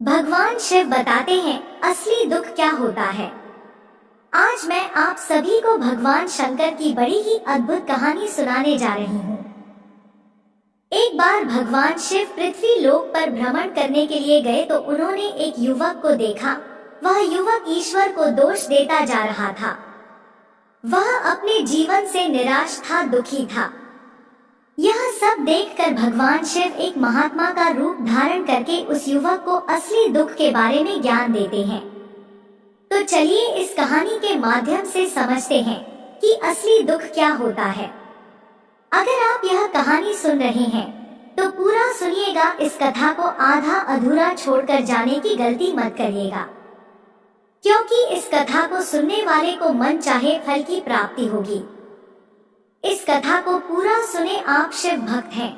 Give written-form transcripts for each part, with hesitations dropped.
भगवान शिव बताते हैं असली दुख क्या होता है। आज मैं आप सभी को भगवान शंकर की बड़ी ही अद्भुत कहानी सुनाने जा रही हूँ। एक बार भगवान शिव पृथ्वी लोक पर भ्रमण करने के लिए गए तो उन्होंने एक युवक को देखा। वह युवक ईश्वर को दोष देता जा रहा था। वह अपने जीवन से निराश था, दुखी था। यह सब देखकर भगवान शिव एक महात्मा का रूप धारण करके उस युवक को असली दुख के बारे में ज्ञान देते हैं। तो चलिए इस कहानी के माध्यम से समझते हैं कि असली दुख क्या होता है। अगर आप यह कहानी सुन रहे हैं तो पूरा सुनिएगा। इस कथा को आधा अधूरा छोड़कर जाने की गलती मत करिएगा, क्योंकि इस कथा को सुनने वाले को मन चाहे फल की प्राप्ति होगी। इस कथा को पूरा सुने। आप शिव भक्त हैं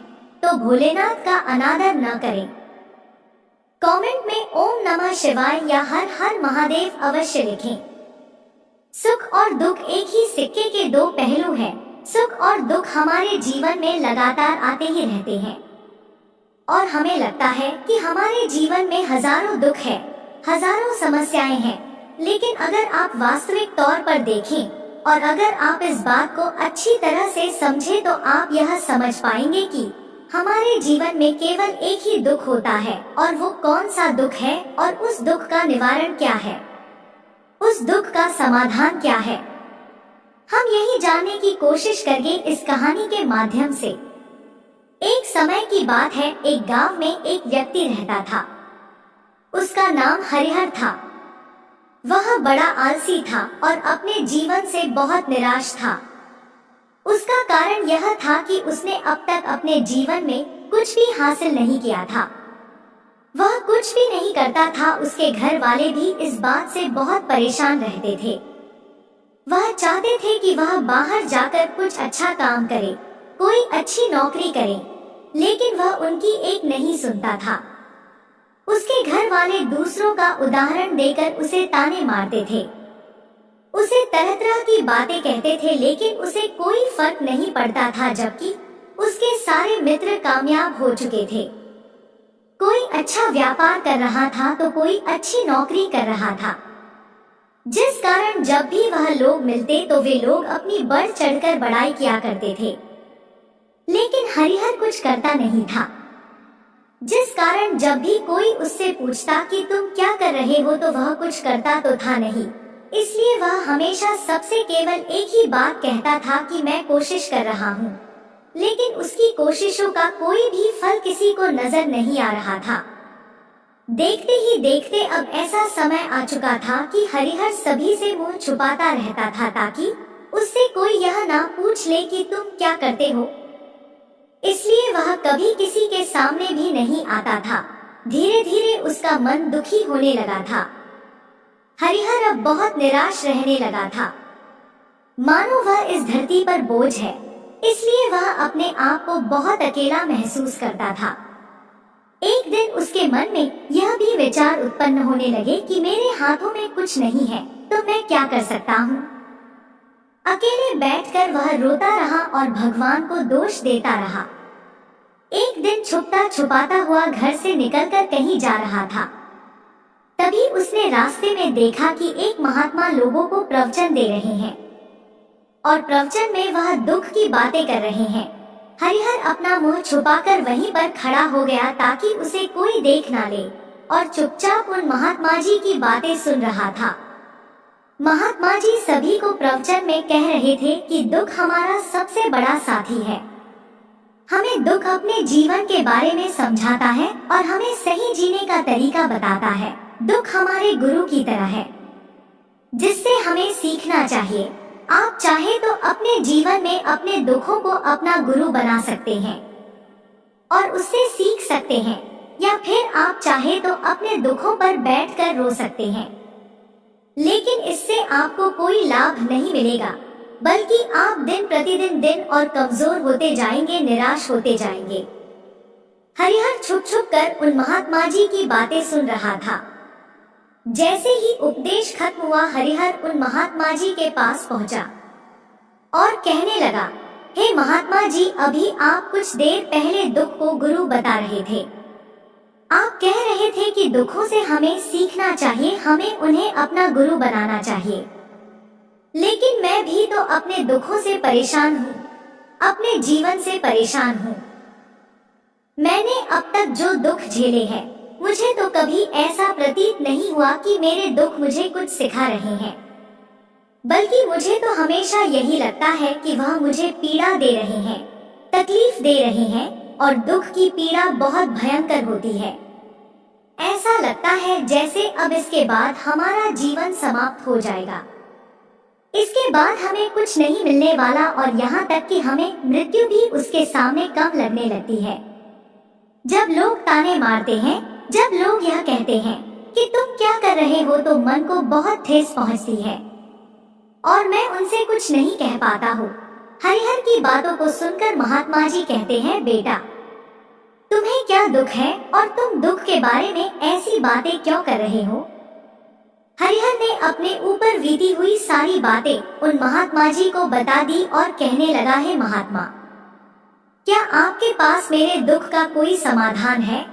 तो भोलेनाथ का अनादर न करें। कमेंट में ओम नमः शिवाय या हर हर महादेव अवश्य लिखें। सुख और दुख एक ही सिक्के के दो पहलू हैं। सुख और दुख हमारे जीवन में लगातार आते ही रहते हैं और हमें लगता है कि हमारे जीवन में हजारों दुख है, हजारों समस्याएं हैं। लेकिन अगर आप वास्तविक तौर पर देखें और अगर आप इस बात को अच्छी तरह से समझें तो आप यह समझ पाएंगे कि हमारे जीवन में केवल एक ही दुख होता है। और वो कौन सा दुख है और उस दुख का निवारण क्या है, उस दुख का समाधान क्या है, हम यही जानने की कोशिश करेंगे इस कहानी के माध्यम से। एक समय की बात है, एक गांव में एक व्यक्ति रहता था। उसका नाम हरिहर था। वह बड़ा आलसी था और अपने जीवन से बहुत निराश था। उसका कारण यह था कि उसने अब तक अपने जीवन में कुछ भी हासिल नहीं किया था। वह कुछ भी नहीं करता था। उसके घर वाले भी इस बात से बहुत परेशान रहते थे। वह चाहते थे कि वह बाहर जाकर कुछ अच्छा काम करे, कोई अच्छी नौकरी करे, लेकिन वह उनकी एक नहीं सुनता था। उसके घर वाले दूसरों का उदाहरण देकर उसे ताने मारते थे, उसे तरह तरह की बातें कहते थे, लेकिन उसे कोई फर्क नहीं पड़ता था। जबकि उसके सारे मित्र कामयाब हो चुके थे। कोई अच्छा व्यापार कर रहा था तो कोई अच्छी नौकरी कर रहा था, जिस कारण जब भी वह लोग मिलते तो वे लोग अपनी बढ़ चढ़कर बड़ाई किया करते थे। लेकिन हरिहर कुछ करता नहीं था, जिस कारण जब भी कोई उससे पूछता कि तुम क्या कर रहे हो तो वह कुछ करता तो था नहीं। इसलिए वह हमेशा सबसे केवल एक ही बात कहता था कि मैं कोशिश कर रहा हूँ, लेकिन उसकी कोशिशों का कोई भी फल किसी को नजर नहीं आ रहा था। देखते ही देखते अब ऐसा समय आ चुका था कि हरिहर सभी से मुंह छुपाता रहता था, ताकि उससे कोई यह ना पूछ ले कि तुम क्या करते हो। इसलिए वह कभी किसी के सामने भी नहीं आता था। धीरे धीरे उसका मन दुखी होने लगा था। हरिहर अब बहुत निराश रहने लगा था, मानो वह इस धरती पर बोझ है। इसलिए वह अपने आप को बहुत अकेला महसूस करता था। एक दिन उसके मन में यह भी विचार उत्पन्न होने लगे कि मेरे हाथों में कुछ नहीं है तो मैं क्या कर सकता हूँ। अकेले बैठकर वह रोता रहा और भगवान को दोष देता रहा। एक दिन छुपता छुपाता हुआ घर से निकलकर कहीं जा रहा था। तभी उसने रास्ते में देखा कि एक महात्मा लोगों को प्रवचन दे रहे हैं और प्रवचन में वह दुख की बातें कर रहे हैं। हरिहर अपना मुंह छुपाकर वहीं पर खड़ा हो गया ताकि उसे कोई देख ना ले और चुपचाप उन महात्मा जी की बातें सुन रहा था। महात्मा जी सभी को प्रवचन में कह रहे थे कि दुख हमारा सबसे बड़ा साथी है। हमें दुख अपने जीवन के बारे में समझाता है और हमें सही जीने का तरीका बताता है। दुख हमारे गुरु की तरह है, जिससे हमें सीखना चाहिए। आप चाहे तो अपने जीवन में अपने दुखों को अपना गुरु बना सकते हैं और उससे सीख सकते हैं, या फिर आप चाहे तो अपने दुखों पर बैठकर रो सकते हैं। लेकिन इससे आपको कोई लाभ नहीं मिलेगा, बल्कि आप दिन प्रतिदिन दिन और कमजोर होते जाएंगे, निराश होते जाएंगे। हरिहर छुप छुप कर उन महात्मा जी की बातें सुन रहा था। जैसे ही उपदेश खत्म हुआ, हरिहर उन महात्मा जी के पास पहुंचा और कहने लगा, हे महात्मा जी, अभी आप कुछ देर पहले दुख को गुरु बता रहे थे। आप कह रहे थे कि दुखों से हमें सीखना चाहिए, हमें उन्हें अपना गुरु बनाना चाहिए। लेकिन मैं भी तो अपने दुखों से परेशान हूँ, अपने जीवन से परेशान हूँ। मैंने अब तक जो दुख झेले हैं, मुझे तो कभी ऐसा प्रतीत नहीं हुआ कि मेरे दुख मुझे कुछ सिखा रहे हैं, बल्कि मुझे तो हमेशा यही लगता है कि वह मुझे पीड़ा दे रहे हैं, तकलीफ दे रहे हैं, और दुख की पीड़ा बहुत भयंकर होती है। ऐसा लगता है जैसे अब इसके बाद हमारा जीवन समाप्त हो जाएगा, इसके बाद हमें कुछ नहीं मिलने वाला, और यहाँ तक कि हमें मृत्यु भी उसके सामने कम लगने लगती है। जब लोग ताने मारते हैं, जब लोग यह कहते हैं कि तुम क्या कर रहे हो, तो मन को बहुत ठेस पहुँचती है और मैं उनसे कुछ नहीं कह पाता हूँ। हरिहर की बातों को सुनकर महात्मा जी कहते हैं, बेटा तुम्हें क्या दुख है और तुम दुख के बारे में ऐसी बातें क्यों कर रहे हो। हरिहर ने अपने ऊपर बीती हुई सारी बातें उन महात्मा जी को बता दी और कहने लगा है, महात्मा क्या आपके पास मेरे दुख का कोई समाधान है।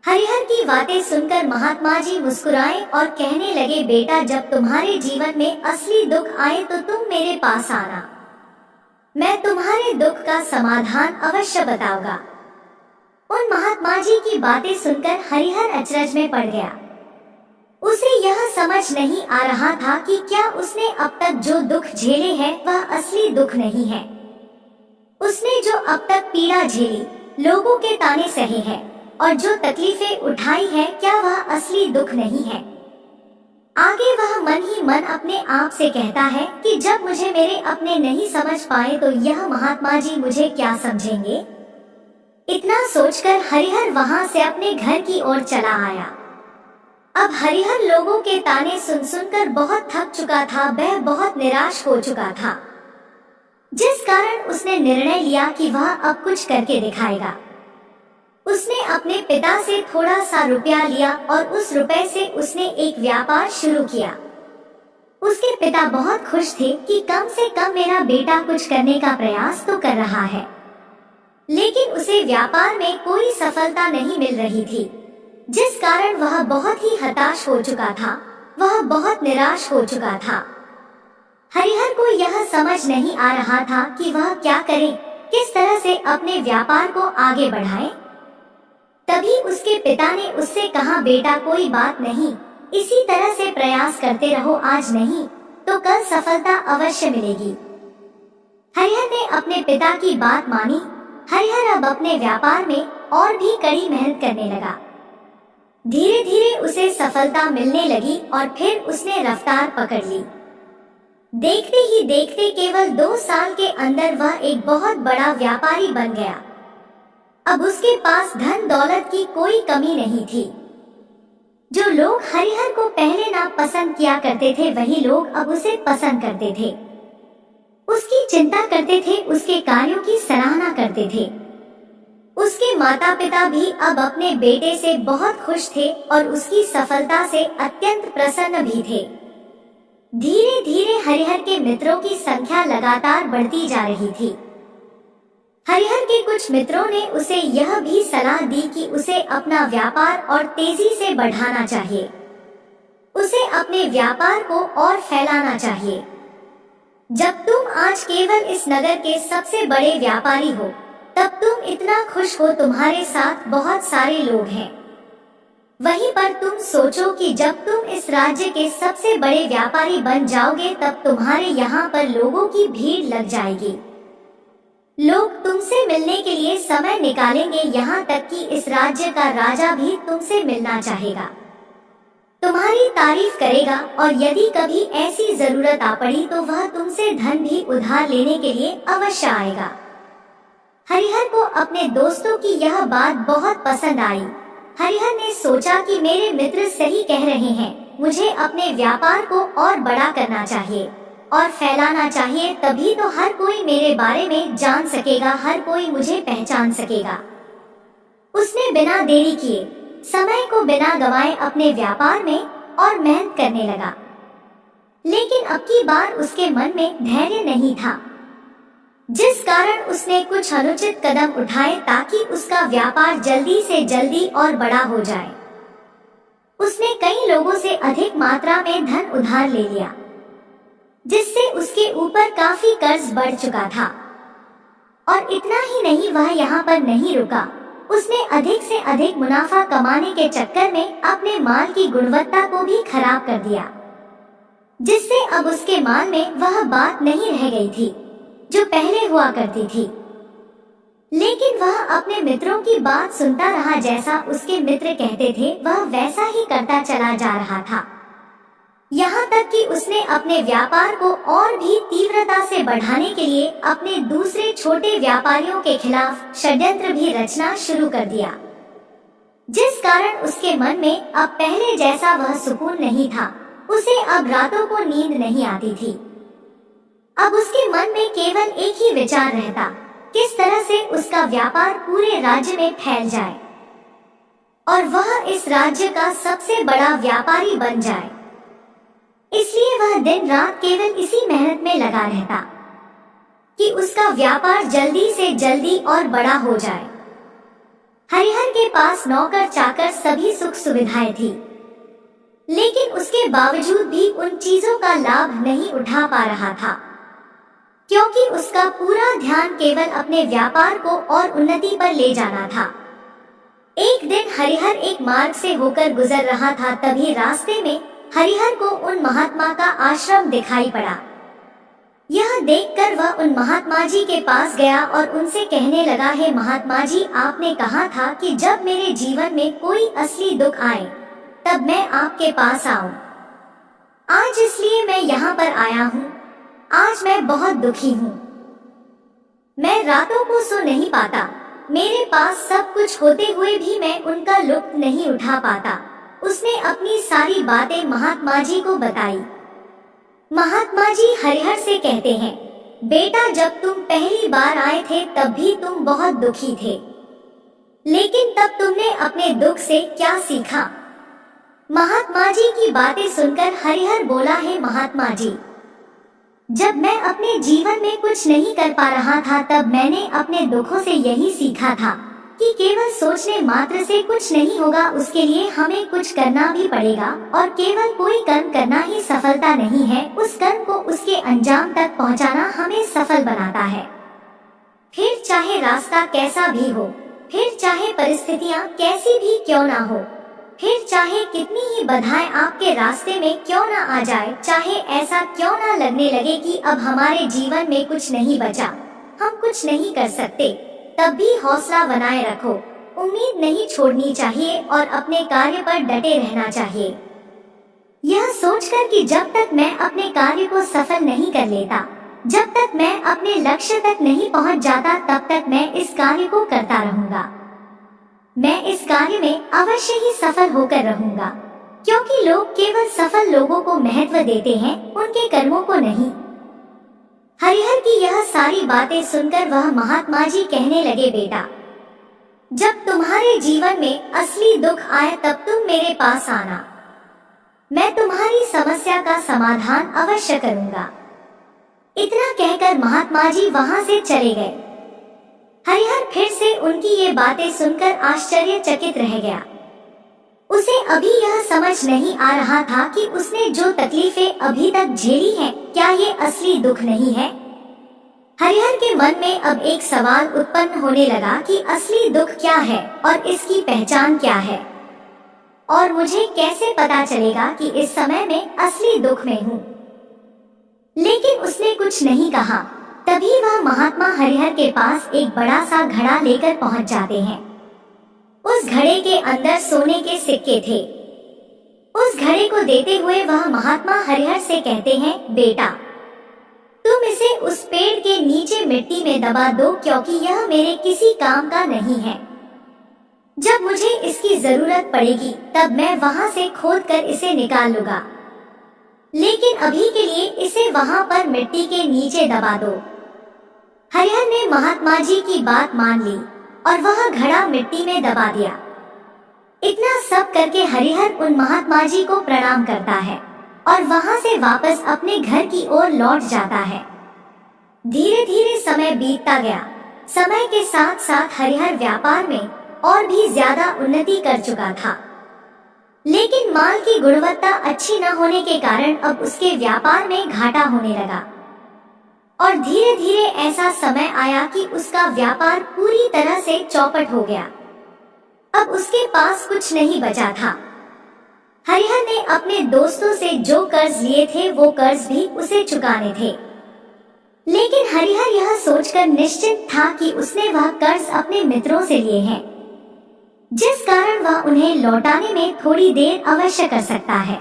हरिहर की बातें सुनकर महात्मा जी मुस्कुराए और कहने लगे, बेटा जब तुम्हारे जीवन में असली दुख आए तो तुम मेरे पास आना, मैं तुम्हारे दुख का समाधान अवश्य बताऊंगा। उन महात्मा जी की बातें सुनकर हरिहर अचरज में पड़ गया। उसे यह समझ नहीं आ रहा था कि क्या उसने अब तक जो दुख झेले हैं वह असली दुख नहीं है। उसने जो अब तक पीड़ा झेली, लोगों के ताने सहे हैं और जो तकलीफें उठाई है, क्या वह असली दुख नहीं है। आगे वह मन ही मन अपने आप से कहता है कि जब मुझे मेरे अपने नहीं समझ पाए तो यह महात्मा जी मुझे क्या समझेंगे। इतना सोचकर हरिहर वहां से अपने घर की ओर चला आया। अब हरिहर लोगों के ताने सुन सुनकर बहुत थक चुका था, वह बहुत निराश हो चुका था, जिस कारण उसने निर्णय लिया कि वह अब कुछ करके दिखाएगा। उसने अपने पिता से थोड़ा सा रुपया लिया और उस रुपए से उसने एक व्यापार शुरू किया। उसके पिता बहुत खुश थे कि कम से कम मेरा बेटा कुछ करने का प्रयास तो कर रहा है, लेकिन उसे व्यापार में कोई सफलता नहीं मिल रही थी, जिस कारण वह बहुत ही हताश हो चुका था, वह बहुत निराश हो चुका था। हरिहर को यह समझ नहीं आ रहा था कि वह क्या करे, किस तरह से अपने व्यापार को आगे बढ़ाए। तभी उसके पिता ने उससे कहा, बेटा कोई बात नहीं, इसी तरह से प्रयास करते रहो, आज नहीं तो कल सफलता अवश्य मिलेगी। हरिहर ने अपने पिता की बात मानी। हरिहर अब अपने व्यापार में और भी कड़ी मेहनत करने लगा। धीरे धीरे उसे सफलता मिलने लगी और फिर उसने रफ्तार पकड़ ली। देखते ही देखते केवल 2 साल के अंदर वह एक बहुत बड़ा व्यापारी बन गया। अब उसके पास धन दौलत की कोई कमी नहीं थी। जो लोग हरिहर को पहले ना पसंद किया करते थे, वही लोग अब उसे पसंद करते थे, उसकी चिंता करते थे, उसके कार्यों की सराहना करते थे। उसके माता पिता भी अब अपने बेटे से बहुत खुश थे और उसकी सफलता से अत्यंत प्रसन्न भी थे। धीरे धीरे हरिहर के मित्रों की संख्या लगातार बढ़ती जा रही थी। हरिहर के कुछ मित्रों ने उसे यह भी सलाह दी कि उसे अपना व्यापार और तेजी से बढ़ाना चाहिए, उसे अपने व्यापार को और फैलाना चाहिए। जब तुम आज केवल इस नगर के सबसे बड़े व्यापारी हो, तब तुम इतना खुश हो, तुम्हारे साथ बहुत सारे लोग हैं। वहीं पर तुम सोचो कि जब तुम इस राज्य के सबसे बड़े व्यापारी बन जाओगे, तब तुम्हारे यहाँ पर लोगों की भीड़ लग जाएगी। लोग तुमसे मिलने के लिए समय निकालेंगे, यहाँ तक कि इस राज्य का राजा भी तुमसे मिलना चाहेगा, तुम्हारी तारीफ करेगा, और यदि कभी ऐसी जरूरत आ पड़ी तो वह तुमसे धन भी उधार लेने के लिए अवश्य आएगा। हरिहर को अपने दोस्तों की यह बात बहुत पसंद आई। हरिहर ने सोचा कि मेरे मित्र सही कह रहे हैं, मुझे अपने व्यापार को और बड़ा करना चाहिए और फैलाना चाहिए, तभी तो हर कोई मेरे बारे में जान सकेगा, हर कोई मुझे पहचान सकेगा। उसने बिना देरी किए, समय को बिना गवाए अपने व्यापार में और मेहनत करने लगा। लेकिन अब की बार उसके मन में धैर्य नहीं था। जिस कारण उसने कुछ अनुचित कदम उठाए ताकि उसका व्यापार जल्दी से जल्दी और बड़ा हो जाए। उसने कई लोगों से अधिक मात्रा में धन उधार ले लिया, जिससे उसके ऊपर काफी कर्ज बढ़ चुका था। और इतना ही नहीं, वह यहाँ पर नहीं रुका, उसने अधिक से अधिक मुनाफा कमाने के चक्कर में अपने माल की गुणवत्ता को भी खराब कर दिया, जिससे अब उसके माल में वह बात नहीं रह गई थी जो पहले हुआ करती थी। लेकिन वह अपने मित्रों की बात सुनता रहा, जैसा उसके मित्र कहते थे वह वैसा ही करता चला जा रहा था। यहाँ तक कि उसने अपने व्यापार को और भी तीव्रता से बढ़ाने के लिए अपने दूसरे छोटे व्यापारियों के खिलाफ षड्यंत्र भी रचना शुरू कर दिया, जिस कारण उसके मन में अब पहले जैसा वह सुकून नहीं था। उसे अब रातों को नींद नहीं आती थी। अब उसके मन में केवल एक ही विचार रहता, किस तरह से उसका व्यापार पूरे राज्य में फैल जाए और वह इस राज्य का सबसे बड़ा व्यापारी बन जाए। इसलिए वह दिन रात केवल इसी मेहनत में लगा रहता कि उसका व्यापार जल्दी से जल्दी और बड़ा हो जाए। हरिहर के पास नौकर चाकर सभी सुख सुविधाएं थी, लेकिन उसके बावजूद भी उन चीजों का लाभ नहीं उठा पा रहा था, क्योंकि उसका पूरा ध्यान केवल अपने व्यापार को और उन्नति पर ले जाना था। एक दिन हरिहर एक मार्ग से होकर गुजर रहा था, तभी रास्ते में हरिहर को उन महात्मा का आश्रम दिखाई पड़ा। यह देखकर वह उन महात्मा जी के पास गया और उनसे कहने लगा, हे महात्मा जी, आपने कहा था कि जब मेरे जीवन में कोई असली दुख आए तब मैं आपके पास आऊं। आज इसलिए मैं यहाँ पर आया हूँ। आज मैं बहुत दुखी हूँ। मैं रातों को सो नहीं पाता। मेरे पास सब कुछ होते हुए भी मैं उनका लुत्फ नहीं उठा पाता। उसने अपनी सारी बातें महात्मा जी को बताई। महात्मा जी हरिहर से कहते हैं, बेटा, जब तुम पहली बार आए थे तब भी तुम बहुत दुखी थे, लेकिन तब तुमने अपने दुख से क्या सीखा? महात्मा जी की बातें सुनकर हरिहर बोला, है महात्मा जी, जब मैं अपने जीवन में कुछ नहीं कर पा रहा था तब मैंने अपने दुखों से यही सीखा था कि केवल सोचने मात्र से कुछ नहीं होगा, उसके लिए हमें कुछ करना भी पड़ेगा। और केवल कोई कर्म करना ही सफलता नहीं है, उस कर्म को उसके अंजाम तक पहुंचाना हमें सफल बनाता है। फिर चाहे रास्ता कैसा भी हो, फिर चाहे परिस्थितियां कैसी भी क्यों ना हो, फिर चाहे कितनी ही बाधाएं आपके रास्ते में क्यों ना आ जाए, चाहे ऐसा क्यों ना लगने लगे कि अब हमारे जीवन में कुछ नहीं बचा, हम कुछ नहीं कर सकते, तब भी हौसला बनाए रखो, उम्मीद नहीं छोड़नी चाहिए और अपने कार्य पर डटे रहना चाहिए। यह सोचकर कि जब तक मैं अपने कार्य को सफल नहीं कर लेता, जब तक मैं अपने लक्ष्य तक नहीं पहुंच जाता, तब तक मैं इस कार्य को करता रहूंगा। मैं इस कार्य में अवश्य ही सफल होकर रहूंगा, क्योंकि लोग केवल सफल लोगों को महत्व देते हैं, उनके कर्मों को नहीं। हरिहर की यह सारी बातें सुनकर वह महात्मा जी कहने लगे, बेटा, जब तुम्हारे जीवन में असली दुख आए तब तुम मेरे पास आना, मैं तुम्हारी समस्या का समाधान अवश्य करूंगा। इतना कहकर महात्मा जी वहां से चले गए। हरिहर फिर से उनकी ये बातें सुनकर आश्चर्यचकित रह गया। उसे अभी यह समझ नहीं आ रहा था कि उसने जो तकलीफें अभी तक झेली हैं, क्या ये असली दुख नहीं है? हरिहर के मन में अब एक सवाल उत्पन्न होने लगा कि असली दुख क्या है और इसकी पहचान क्या है, और मुझे कैसे पता चलेगा कि इस समय में असली दुख में हूँ। लेकिन उसने कुछ नहीं कहा। तभी वह महात्मा हरिहर के पास एक बड़ा सा घड़ा लेकर पहुंच जाते हैं। उस घड़े के अंदर सोने के सिक्के थे। उस घड़े को देते हुए वह महात्मा हरिहर से कहते हैं, बेटा, तुम इसे उस पेड़ के नीचे मिट्टी में दबा दो, क्योंकि यह मेरे किसी काम का नहीं है। जब मुझे इसकी जरूरत पड़ेगी तब मैं वहां से खोद कर इसे निकाल लूंगा, लेकिन अभी के लिए इसे वहां पर मिट्टी के नीचे दबा दो। हरिहर ने महात्मा जी की बात मान ली और वह घड़ा मिट्टी में दबा दिया। इतना सब करके हरिहर उन महात्मा जी को प्रणाम करता है और वहां से वापस अपने घर की ओर लौट जाता है। धीरे धीरे समय बीतता गया। समय के साथ साथ हरिहर व्यापार में और भी ज्यादा उन्नति कर चुका था, लेकिन माल की गुणवत्ता अच्छी न होने के कारण अब उसके व्यापार में घाटा होने लगा। और धीरे धीरे ऐसा समय आया कि उसका व्यापार पूरी तरह से चौपट हो गया। अब उसके पास कुछ नहीं बचा था। हरिहर ने अपने दोस्तों से जो कर्ज लिए थे वो कर्ज भी उसे चुकाने थे, लेकिन हरिहर यह सोचकर निश्चिंत था कि उसने वह कर्ज अपने मित्रों से लिए हैं, जिस कारण वह उन्हें लौटाने में थोड़ी देर अवश्य कर सकता है।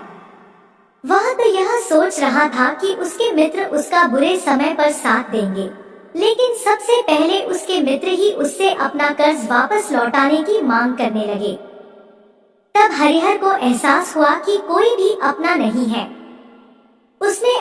वह तो यह सोच रहा था कि उसके मित्र उसका बुरे समय पर साथ देंगे, लेकिन सबसे पहले उसके मित्र ही उससे अपना कर्ज वापस लौटाने की मांग करने लगे। तब हरिहर को एहसास हुआ कि कोई भी अपना नहीं है। उसने